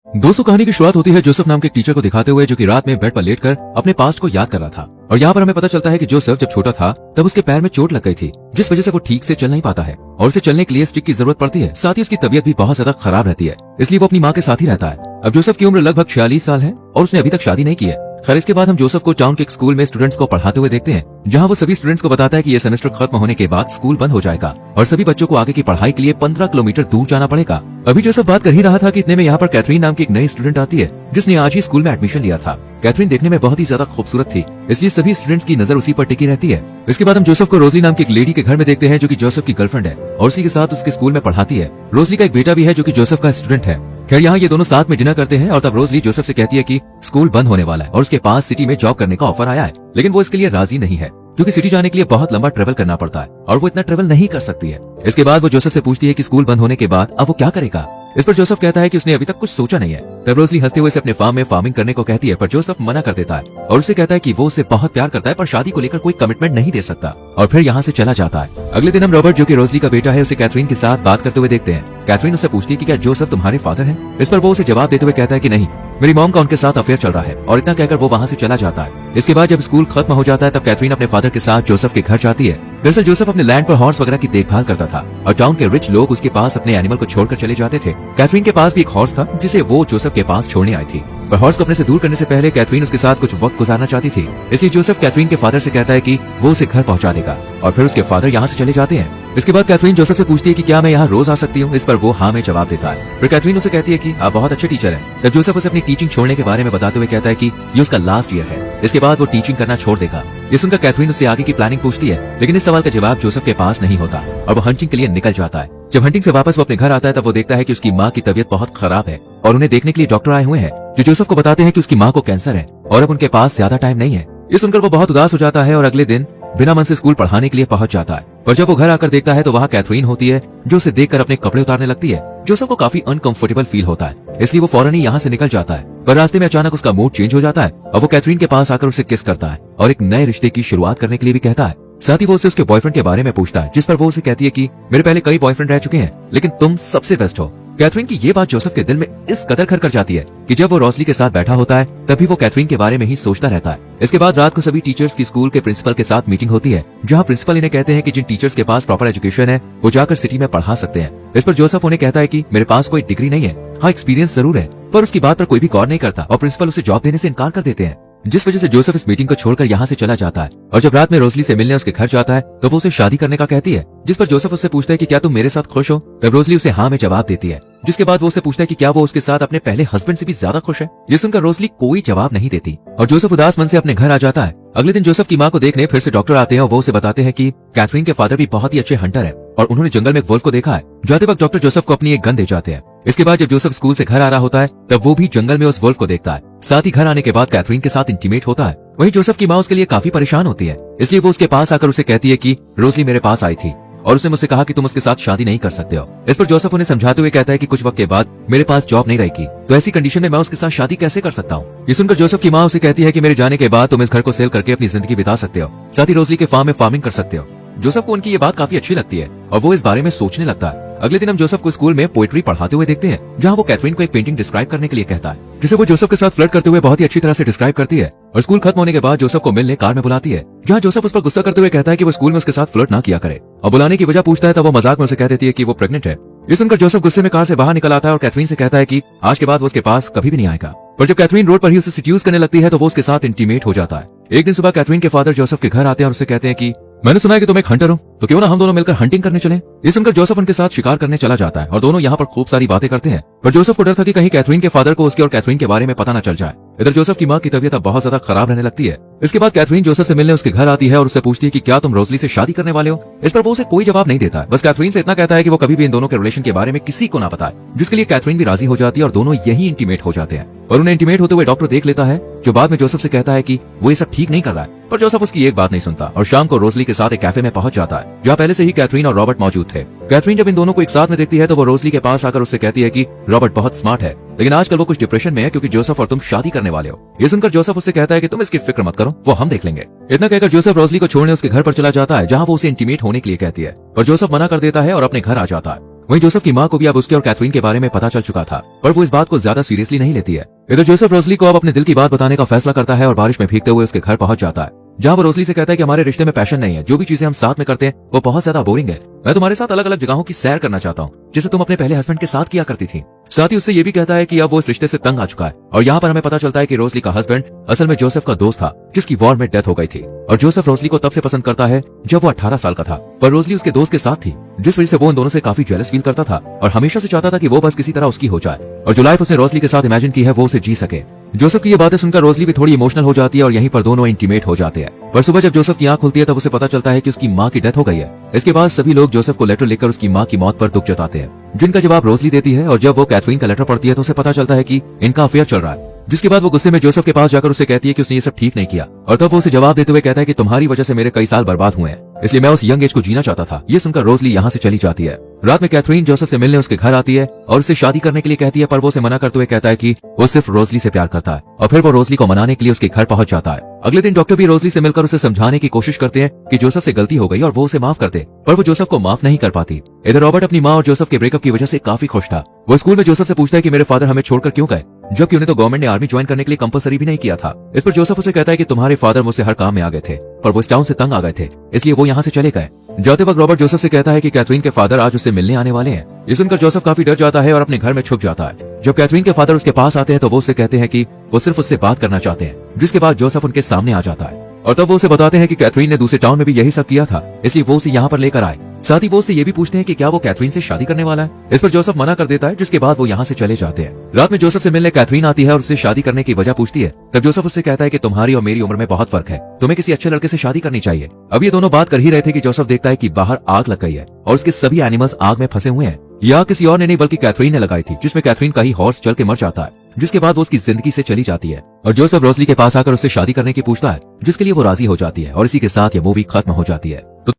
दोस्तों, कहानी की शुरुआत होती है जोसेफ नाम के एक टीचर को दिखाते हुए, जो कि रात में बेड पर लेटकर अपने पास्ट को याद कर रहा था। और यहाँ पर हमें पता चलता है कि जोसेफ जब छोटा था तब उसके पैर में चोट लग गई थी, जिस वजह से वो ठीक से चल नहीं पाता है और उसे चलने के लिए स्टिक की जरूरत पड़ती है। साथ ही उसकी तबीयत भी बहुत ज्यादा खराब रहती है, इसलिए वो अपनी माँ के साथ ही रहता है। अब जोसेफ की उम्र लगभग 46 साल है और उसने अभी तक शादी नहीं की है। खैर, इसके बाद हम जोसेफ को टाउन के एक स्कूल में स्टूडेंट्स को पढ़ाते हुए देखते हैं, जहाँ वो सभी स्टूडेंट्स को बताता है कि ये सेमेस्टर खत्म होने के बाद स्कूल बंद हो जाएगा और सभी बच्चों को आगे की पढ़ाई के लिए 15 किलोमीटर दूर जाना पड़ेगा। अभी जोसेफ बात कर ही रहा था कि इतने में यहाँ पर कैथरीन नाम की एक नई स्टूडेंट आती है, जिसने आज ही स्कूल में एडमिशन लिया था। कैथरीन देखने में बहुत ही ज्यादा खूबसूरत थी, इसलिए सभी स्टूडेंट्स की नजर उसी पर टिकी रहती है। इसके बाद हम जोसेफ को रोजली नाम की एक लेडी के घर में देखते हैं, जो कि जोसेफ की गर्लफ्रेंड है और उसी के साथ उसके स्कूल में पढ़ाती है। रोजली का एक बेटा भी है, जो कि जोसेफ का स्टूडेंट है। खैर, यहाँ ये दोनों साथ में डिनर करते हैं और तब रोजली जोसेफ से कहती है कि स्कूल बंद होने वाला है और उसके पास सिटी में जॉब करने का ऑफर आया है, लेकिन वो इसके लिए राजी नहीं है क्योंकि सिटी जाने के लिए बहुत लंबा ट्रेवल करना पड़ता है और वो इतना ट्रेवल नहीं कर सकती है। इसके बाद वो जोसेफ से पूछती है कि स्कूल बंद होने के बाद अब वो क्या करेगा। इस पर जोसेफ कहता है कि उसने अभी तक कुछ सोचा नहीं है। तब रोजली हंसते हुए अपने फार्म में फार्मिंग करने को कहती है, पर जोसेफ मना कर देता है और उसे कहता है कि वो उसे बहुत प्यार करता है, पर शादी को लेकर कोई कमिटमेंट नहीं दे सकता और फिर यहाँ से चला जाता है। अगले दिन हम रॉबर्ट, जो कि रोजली का बेटा है, उसे कैथरीन के साथ बात करते हुए देखते हैं। कैथरीन उससे पूछती है कि क्या जोसेफ तुम्हारे फादर हैं? इस पर वो उसे जवाब देते हुए कहता है कि नहीं, मेरी मॉम का उनके साथ अफेयर चल रहा है, और इतना कहकर वो वहाँ से चला जाता है। इसके बाद जब स्कूल खत्म हो जाता है तब कैथरीन अपने फादर के साथ जोसेफ के घर जाती है। दरअसल जोसेफ अपने लैंड पर हॉर्स वगैरह की देखभाल करता था और टाउन के रिच लोग उसके पास अपने एनिमल को छोड़कर चले जाते थे। कैथरीन के पास भी एक हॉर्स था, जिसे वो जोसेफ के पास छोड़ने आई थी, पर हॉर्स को अपने से दूर करने से पहले कैथरीन उसके साथ कुछ वक्त गुजारना चाहती थी। इसलिए जोसेफ कैथरीन के फादर से कहता है कि वो उसे घर पहुंचा देगा और फिर उसके फादर यहाँ से चले जाते हैं। इसके बाद कैथरीन जोसेफ से पूछती है कि क्या मैं यहाँ रोज आ सकती हूँ। इस पर वो हाँ में जवाब देता है। फिर कैथरीन उसे कहती है कि आप बहुत अच्छे टीचर हैं। तब जोसेफ उसे अपनी टीचिंग छोड़ने के बारे में बताते हुए कहता है कि ये उसका लास्ट ईयर है, इसके बाद वो टीचिंग करना छोड़ देगा। ये सुनकर कैथरीन उससे आगे की प्लानिंग पूछती है, लेकिन इस सवाल का जवाब जोसेफ के पास नहीं होता और वो हंटिंग के लिए निकल जाता है। जब हंटिंग से वापस वो अपने घर आता है तब वो देखता है कि उसकी माँ की तबीयत बहुत खराब है और उन्हें देखने के लिए डॉक्टर आए हुए हैं, जो जोसेफ को बताते हैं कि उसकी माँ को कैंसर है और अब उनके पास ज्यादा टाइम नहीं है। ये सुनकर वो बहुत उदास हो जाता है और अगले दिन बिना मन से स्कूल पढ़ाने के लिए पहुंच जाता है। पर जब वो घर आकर देखता है तो वहाँ कैथरीन होती है, जो उसे देखकर अपने कपड़े उतारने लगती है। जोसेफ को काफी अनकंफर्टेबल फील होता है, इसलिए वो फौरन ही यहाँ से निकल जाता है। पर रास्ते में अचानक उसका मूड चेंज हो जाता है और वो कैथरीन के पास आकर उसे किस करता है और एक नए रिश्ते की शुरुआत करने के लिए भी कहता है। साथ ही वो उससे उसके बॉयफ्रेंड के बारे में पूछता है, जिस पर वो उसे कहती है कि मेरे पहले कई बॉयफ्रेंड रह चुके हैं, लेकिन तुम सबसे बेस्ट हो। कैथरीन की ये बात जोसेफ के दिल में इस कदर घर कर जाती है कि जब वो रोजली के साथ बैठा होता है तभी वो कैथरीन के बारे में ही सोचता रहता है। इसके बाद रात को सभी टीचर्स की स्कूल के प्रिंसिपल के साथ मीटिंग होती है, जहाँ प्रिंसिपल इन्हें कहते हैं कि जिन टीचर्स के पास प्रॉपर एजुकेशन है वो जाकर सिटी में पढ़ा सकते हैं। इस पर जोसेफ उन्हें कहता है कि मेरे पास कोई डिग्री नहीं है, हाँ एक्सपीरियंस जरूर है, पर उसकी बात पर कोई भी गौर नहीं करता और प्रिंसिपल उसे जॉब देने से इनकार कर देते हैं, जिस वजह से जोसेफ इस मीटिंग को छोड़कर यहाँ से चला जाता है। और जब रात में रोजली से मिलने उसके घर जाता है तो वो उसे शादी करने का कहती है, जिस पर जोसेफ उससे पूछता है कि क्या तुम मेरे साथ खुश हो। तब रोजली उसे हाँ में जवाब देती है, जिसके बाद वो उसे पूछता है कि क्या वो उसके साथ अपने पहले हस्बैंड से भी ज्यादा खुश है। ये सुनकर रोजली कोई जवाब नहीं देती और जोसेफ उदास मन से अपने घर आ जाता है। अगले दिन जोसेफ की माँ को देखने फिर से डॉक्टर आते हैं और वो उसे बताते हैं कि कैथरीन के फादर भी बहुत ही अच्छे हंटर है और उन्होंने जंगल में एक वुल्फ को देखा है। जाते वक्त डॉक्टर जोसेफ को अपनी एक गन दे जाते हैं। इसके बाद जब जोसेफ स्कूल से घर आ रहा होता है तब वो भी जंगल में उस वुल्फ को देखता है। साथ ही घर आने के बाद कैथरीन के साथ इंटीमेट होता है। वहीं जोसेफ की माँ उसके लिए काफी परेशान होती है, इसलिए वो उसके पास आकर उसे कहती है कि रोजली मेरे पास आई थी और उसने मुझसे कहा कि तुम उसके साथ शादी नहीं कर सकते हो। इस पर जोसेफ उन्हें समझाते हुए कहता है कि कुछ वक्त के बाद मेरे पास जॉब नहीं रहेगी, तो ऐसी कंडीशन में मैं उसके साथ शादी कैसे कर सकता हूँ। ये सुनकर जोसेफ की माँ उसे कहती है कि मेरे जाने के बाद तुम इस घर को सेल करके अपनी जिंदगी बिता सकते हो, साथ ही रोजली के फार्म में फार्मिंग कर सकते हो। जोसेफ को उनकी ये बात काफी अच्छी लगती है और वो इस बारे में सोचने लगता है। अगले दिन हम जोसेफ को स्कूल में पोएट्री पढ़ाते हुए देखते हैं, जहाँ वो कैथरीन को एक पेंटिंग डिस्क्राइब करने के लिए कहता है, जिसे वो जोसेफ के साथ फ्लर्ट करते हुए बहुत ही अच्छी तरह से डिस्क्राइब करती है। और स्कूल खत्म होने के बाद जोसेफ को मिलने कार में बुलाती है, जहाँ जोसेफ उस पर गुस्सा करते हुए कहता है कि वो स्कूल में उसके साथ फ्लर्ट ना किया करे और बुलाने की वजह पूछता है तब वो मजाक में उसे कह देती है कि वो प्रेग्नेंट है। ये सुनकर जोसेफ गुस्से में कार से बाहर निकल आता है और कैथरीन से कहता है कि आज के बाद वो उसके पास कभी भी नहीं आएगा। पर जब कैथरीन रोड पर ही उसे सिड्यूस करने लगती है तो वो उसके साथ इंटीमेट हो जाता है। एक दिन सुबह कैथरीन के फादर जोसेफ के घर आते हैं और उसे कहते हैं कि मैंने सुना है कि तुम एक हंटर हो, तो क्यों ना हम दोनों मिलकर हंटिंग करने चलें। ये सुनकर जोसेफ उनके साथ शिकार करने चला जाता है और दोनों यहाँ पर खूब सारी बातें करते हैं। पर जोसेफ को डर था कि कहीं कैथरीन के फादर को उसके और कैथरीन के बारे में पता न चल जाए। इधर जोसेफ की माँ की तबीयत अब बहुत ज्यादा खराब रहने लगती है। इसके बाद कैथरीन जोसेफ से मिलने उसके घर आती है और उससे पूछती है कि क्या तुम रोजली से शादी करने वाले हो। इस पर वो उसे कोई जवाब नहीं देता, बस कैथरीन से इतना कहता है कि वो कभी भी इन दोनों के रिलेशन के बारे में किसी को ना बताए, जिसके लिए कैथरीन भी राजी हो जाती है और दोनों यही इंटीमेट हो जाते हैं। और उन्हें इंटीमेट होते हुए डॉक्टर देख लेता है, जो बाद में जोसेफ से कहता है कि वो ये सब ठीक नहीं कर रहा है। पर जोसेफ उसकी एक बात नहीं सुनता और शाम को रोजली के साथ एक कैफे में पहुंच जाता है, जहाँ पहले से ही कैथरीन और रॉबर्ट मौजूद थे। कैथरीन जब इन दोनों को एक साथ में देखती है तो वो रोजली के पास आकर उससे कहती है कि रॉबर्ट बहुत स्मार्ट है, लेकिन आजकल वो कुछ डिप्रेशन में है क्योंकि जोसेफ और तुम शादी करने वाले हो। ये सुनकर जोसेफ उससे कहता है कि तुम इसकी फिक्र मत करो, वो हम देख लेंगे। इतना कहकर जोसेफ रोजली को छोड़ने उसके घर पर चला जाता है, जहाँ वो उसे इंटीमेट होने के लिए कहती है, पर जोसेफ मना कर देता है और अपने घर आ जाता है। वहीं जोसेफ की माँ को भी अब उसके और कैथरीन के बारे में पता चल चुका था, पर वो इस बात को ज्यादा सीरियसली नहीं लेती है। इधर जोसेफ रोजली को अब अपने दिल की बात बताने का फैसला करता है और बारिश में भीगते हुए उसके घर पहुंच जाता है, जहां वो रोजली से कहता है कि हमारे रिश्ते में पैशन नहीं है, जो भी चीजें हम साथ में करते हैं वो बहुत ज्यादा बोरिंग है। मैं तुम्हारे साथ अलग अलग जगहों की सैर करना चाहता हूँ, जैसे तुम अपने पहले हस्बैंड के साथ किया करती थी। साथ ही उससे ये भी कहता है कि अब वो इस रिश्ते से तंग आ चुका है। और यहाँ पर हमें पता चलता है कि रोजली का हस्बैंड असल में जोसेफ का दोस्त था, जिसकी वॉर में डेथ हो गई थी। और जोसेफ रोजली को तब से पसंद करता है जब वो 18 साल का था, पर रोजली उसके दोस्त के साथ थी, जिस वजह से वो उन दोनों से काफी जेलस फील करता था और हमेशा से चाहता था कि वो बस किसी तरह उसकी हो जाए और जो लाइफ उसने रोजली के साथ इमेजिन की है वो उसे जी सके। जोसेफ की ये बातें सुनकर रोजली भी थोड़ी इमोशनल हो जाती है और यहीं पर दोनों इंटीमेट हो जाते हैं। पर सुबह जब जोसेफ की आंख खुलती है तब उसे पता चलता है कि उसकी माँ की डेथ हो गई है। इसके बाद सभी लोग जोसेफ को लेटर लिखकर उसकी माँ की मौत पर दुख जताते हैं, जिनका जवाब रोजली देती है। और जब वो कैथरीन का लेटर पढ़ती है तो उसे पता चलता है कि इनका अफेयर चल रहा है, जिसके बाद वो गुस्से में जोसेफ के पास जाकर उसे कहती है कि उसने ये सब ठीक नहीं किया। और तब वो उसे जवाब देते हुए कहता है कि तुम्हारी वजह से मेरे कई साल बर्बाद हुए हैं, इसलिए मैं उस यंग एज को जीना चाहता था। ये सुनकर रोजली यहाँ से चली जाती है। रात में कैथरीन जोसेफ से मिलने उसके घर आती है और उससे शादी करने के लिए कहती है, पर वो उसे मना करते हुए कहता है कि वो सिर्फ रोजली से प्यार करता है। और फिर वो रोजली को मनाने के लिए उसके घर पहुंच जाता है। अगले दिन डॉक्टर भी रोजली से मिलकर उसे समझाने की कोशिश करते हैं कि जोसेफ से गलती हो गई और वो उसे माफ कर दे, पर वो जोसेफ को माफ नहीं कर पाती। इधर रॉबर्ट अपनी माँ और जोसेफ के ब्रेकअप की वजह से काफी खुश था। वो स्कूल में जोसेफ से पूछता है कि मेरे फादर हमें छोड़कर क्यों गए, जबकि उन्हें तो गवर्नमेंट ने आर्मी ज्वाइन करने के लिए कंपलसरी भी नहीं किया था। इस पर जोसेफ उसे कहता है कि तुम्हारे फादर मुझसे हर काम में आ गए थे, पर वो इस टाउन से तंग आ गए थे, इसलिए वो यहाँ से चले गए। जाते वक्त रॉबर्ट जोसेफ से कहता है कि कैथरीन के फादर आज उससे मिलने आने वाले हैं। ये सुनकर जोसेफ काफी डर जाता है और अपने घर में छुप जाता है। जब कैथरीन के फादर उसके पास आते हैं तो वो उससे कहते हैं कि वो सिर्फ उससे बात करना चाहते हैं, जिसके बाद जोसेफ उनके सामने आ जाता है और तब वो उसे बताते हैं कि कैथरीन ने दूसरे टाउन में भी यही सब किया था, इसलिए वो उसे यहाँ पर लेकर आए। साथ ही वो उससे ये भी पूछते हैं कि क्या वो कैथरीन से शादी करने वाला है। इस पर जोसेफ मना कर देता है, जिसके बाद वो यहाँ से चले जाते हैं। रात में जोसेफ से मिलने कैथरीन आती है और उससे शादी करने की वजह पूछती है। तब जोसेफ उससे कहता है कि तुम्हारी और मेरी उम्र में बहुत फर्क है, तुम्हें किसी अच्छे लड़के से शादी करनी चाहिए। अब ये दोनों बात कर ही रहे थे कि जोसेफ देखता है कि बाहर आग लग गई है और उसके सभी एनिमल्स आग में फंसे हुए हैं। यह किसी और ने नहीं बल्कि कैथरीन ने लगाई थी, जिसमें कैथरीन का ही हॉर्स जल के मर जाता है, जिसके बाद वो उसकी जिंदगी से चली जाती है। और जोसेफ रोजली के पास आकर उससे शादी करने की पूछता है, जिसके लिए वो राजी हो जाती है और इसी के साथ ये मूवी खत्म हो जाती है।